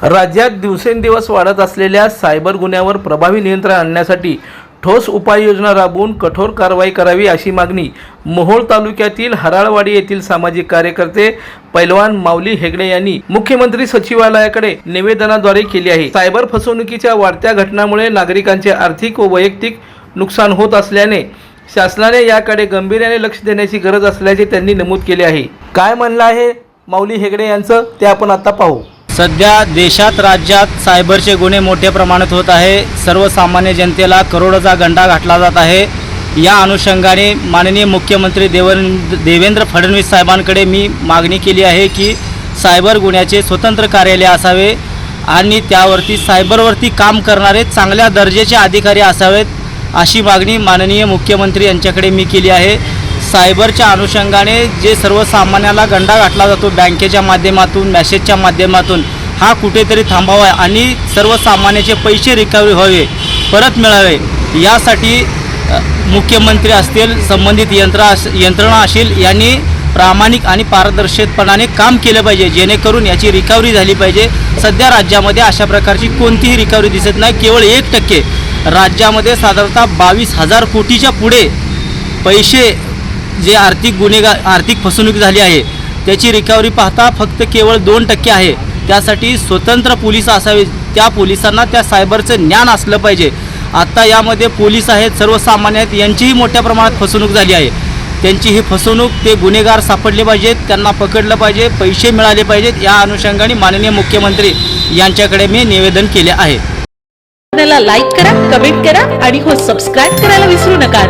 राज्यात दिवसेंदिवस वाढत असलेल्या सायबर गुन्ह्यावर प्रभावी नियंत्रण आणण्यासाठी ठोस उपाययोजना राबवून कठोर कारवाई करावी अशी मागणी मोहोळ तालुक्यातील हराळवाडी येथील सामाजिक कार्यकर्ते पैलवान माऊली हेगडे यांनी मुख्यमंत्री सचिवालयाकडे निवेदनाद्वारे केली आहे। सायबर फसवणुकीच्या वाढत्या घटनांमुळे नागरिकांचे आर्थिक व वैयक्तिक नुकसान होत असल्याने शासनाने याकडे गांभीर्याने लक्ष देण्याची गरज असल्याचे त्यांनी नमूद केले आहे। काय म्हणलं आहे माऊली हेगडे यांचं ते आपण आता पाहू। सध्या देशात राज्यात सायबरचे गुन्हे मोठ्या प्रमाणात होत आहे। सर्वसामान्य जनतेला करोडोचा गंडा घातला जात आहे। या अनुषंगाने माननीय मुख्यमंत्री देवेंद्र फडणवीस साहेबांकडे मी मागणी केली आहे की सायबर गुन्ह्याचे स्वतंत्र कार्यालय असावे आणि त्यावरती सायबरवरती काम करणारे चांगल्या दर्जाचे अधिकारी असावेत अशी मागणी माननीय मुख्यमंत्री यांच्याकडे मी केली आहे। सायबरच्या अनुषंगाने जे सर्वसामान्याला गंडा घातला जातो बँकेच्या माध्यमातून मेसेजच्या माध्यमातून हा कुठेतरी थांबावा आणि सर्वसामान्याचे पैसे रिकव्हरी व्हावे परत मिळावे यासाठी मुख्यमंत्री असतील संबंधित यंत्रणा असेल यांनी प्रामाणिक आणि पारदर्शकपणाने काम केलं पाहिजे जेणेकरून याची रिकव्हरी झाली पाहिजे। सध्या राज्यामध्ये अशा प्रकारची कोणतीही रिकव्हरी दिसत नाही। केवळ 1% राज्यामध्ये साधारणतः 22,000 कोटीच्या पुढे पैसे जे आर्थिक फसवणूक झाली आहे त्याची रिकव्हरी पाहता फक्त केवळ 2% आहे। त्यासाठी स्वतंत्र पोलीस असावे, त्या पोलिसांना त्या सायबरचं ज्ञान असलं पाहिजे। आता यामध्ये पोलीस आहेत, सर्वसामान्य आहेत, यांचीही मोठ्या प्रमाणात फसवणूक झाली आहे। त्यांची ही फसवणूक ते गुन्हेगार सापडले पाहिजेत, त्यांना पकडलं पाहिजे, पैसे मिळाले पाहिजेत। या अनुषंगाने माननीय मुख्यमंत्री यांच्याकडे मी निवेदन केले आहे। लाईक करा, कमेंट करा आणि सबस्क्राइब करायला विसरू नका।